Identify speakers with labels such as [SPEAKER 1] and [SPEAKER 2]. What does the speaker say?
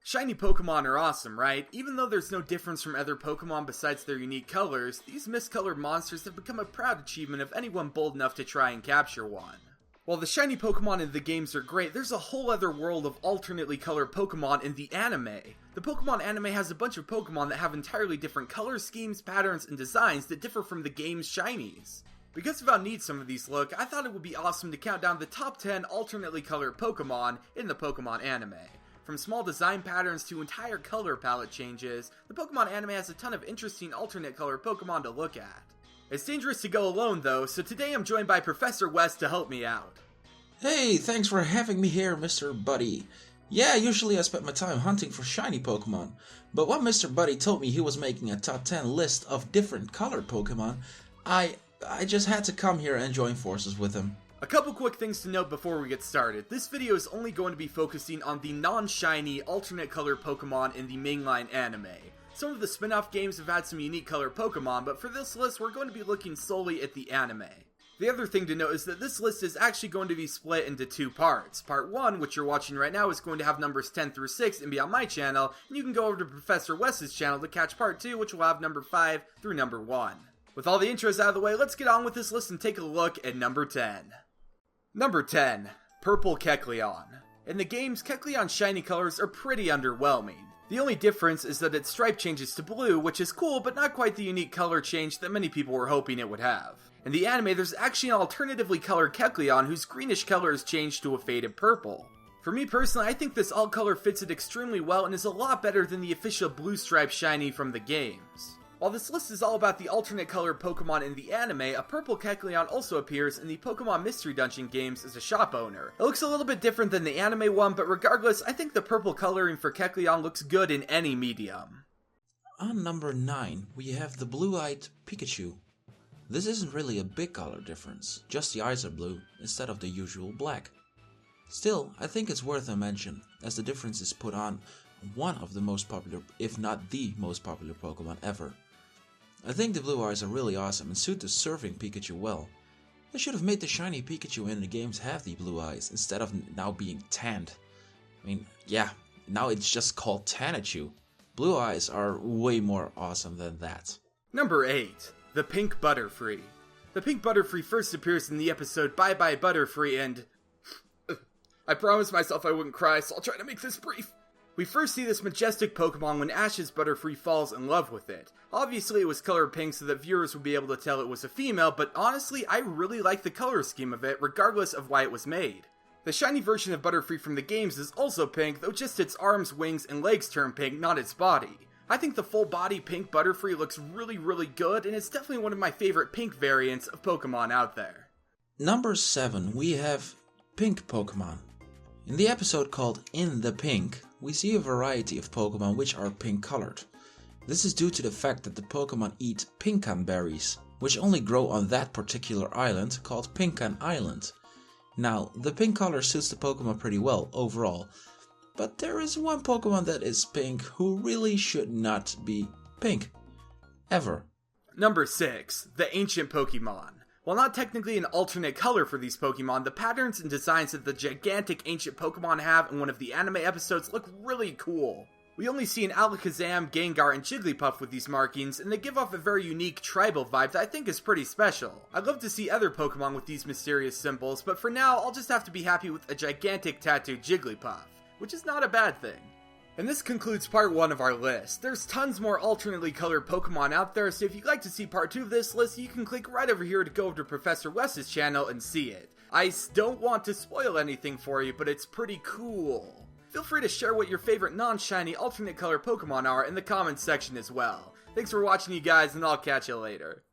[SPEAKER 1] Shiny Pokemon are awesome, right? Even though there's no difference from other Pokemon besides their unique colors, these miscolored monsters have become a proud achievement of anyone bold enough to try and capture one. While the shiny Pokemon in the games are great, there's a whole other world of alternately colored Pokemon in the anime. The Pokemon anime has a bunch of Pokemon that have entirely different color schemes, patterns, and designs that differ from the game's shinies. Because of how neat some of these look, I thought it would be awesome to count down the top 10 alternately colored Pokemon in the Pokemon anime. From small design patterns to entire color palette changes, the Pokemon anime has a ton of interesting alternate colored Pokemon to look at. It's dangerous to go alone though, so today I'm joined by Professor Wess to help me out.
[SPEAKER 2] Hey, thanks for having me here, Mr. Buddy. Yeah, usually I spend my time hunting for shiny Pokemon, but when Mr. Buddy told me he was making a top 10 list of different colored Pokemon, I just had to come here and join forces with him.
[SPEAKER 1] A couple quick things to note before we get started. This video is only going to be focusing on the non-shiny, alternate color Pokemon in the mainline anime. Some of the spin-off games have had some unique colored Pokemon, but for this list we're going to be looking solely at the anime. The other thing to note is that this list is actually going to be split into two parts. Part 1, which you're watching right now, is going to have numbers 10 through 6 and be on my channel, and you can go over to Professor Wess's channel to catch Part 2, which will have number 5 through number 1. With all the intros out of the way, let's get on with this list and take a look at number 10. Number 10. Purple Kecleon. In the games, Kecleon's shiny colors are pretty underwhelming. The only difference is that its stripe changes to blue, which is cool, but not quite the unique color change that many people were hoping it would have. In the anime, there's actually an alternatively colored Kecleon whose greenish color is changed to a faded purple. For me personally, I think this alt-color fits it extremely well and is a lot better than the official blue stripe shiny from the games. While this list is all about the alternate colored Pokemon in the anime, a purple Kecleon also appears in the Pokemon Mystery Dungeon games as a shop owner. It looks a little bit different than the anime one, but regardless, I think the purple coloring for Kecleon looks good in any medium.
[SPEAKER 2] On number 9, we have the Blue Eyed Pikachu. This isn't really a big color difference, just the eyes are blue instead of the usual black. Still, I think it's worth a mention, as the difference is put on one of the most popular, if not the most popular Pokemon ever. I think the blue eyes are really awesome and suit the surfing Pikachu well. They should have made the shiny Pikachu in the games have the blue eyes instead of now being tanned. I mean, yeah, now it's just called Tanachu. Blue eyes are way more awesome than that.
[SPEAKER 1] Number 8. The Pink Butterfree. The Pink Butterfree first appears in the episode Bye Bye Butterfree and... I promised myself I wouldn't cry, so I'll try to make this brief. We first see this majestic Pokemon when Ash's Butterfree falls in love with it. Obviously it was colored pink so that viewers would be able to tell it was a female, but honestly I really like the color scheme of it regardless of why it was made. The shiny version of Butterfree from the games is also pink, though just its arms, wings, and legs turn pink, not its body. I think the full body pink Butterfree looks really good, and it's definitely one of my favorite pink variants of Pokemon out there.
[SPEAKER 2] Number 7, we have Pink Pokemon. In the episode called In the Pink, we see a variety of Pokemon which are pink colored. This is due to the fact that the Pokemon eat Pinkan berries, which only grow on that particular island called Pinkan Island. Now, the pink color suits the Pokemon pretty well overall, but there is one Pokemon that is pink who really should not be pink. Ever.
[SPEAKER 1] Number 6. The Ancient Pokemon. While not technically an alternate color for these Pokemon, the patterns and designs that the gigantic ancient Pokemon have in one of the anime episodes look really cool. We only see an Alakazam, Gengar, and Jigglypuff with these markings, and they give off a very unique tribal vibe that I think is pretty special. I'd love to see other Pokemon with these mysterious symbols, but for now I'll just have to be happy with a gigantic tattooed Jigglypuff, which is not a bad thing. And this concludes part 1 of our list. There's tons more alternately colored Pokemon out there, so if you'd like to see part 2 of this list, you can click right over here to go over to Professor Wess's channel and see it. I don't want to spoil anything for you, but it's pretty cool. Feel free to share what your favorite non-shiny alternate color Pokemon are in the comments section as well. Thanks for watching you guys, and I'll catch you later.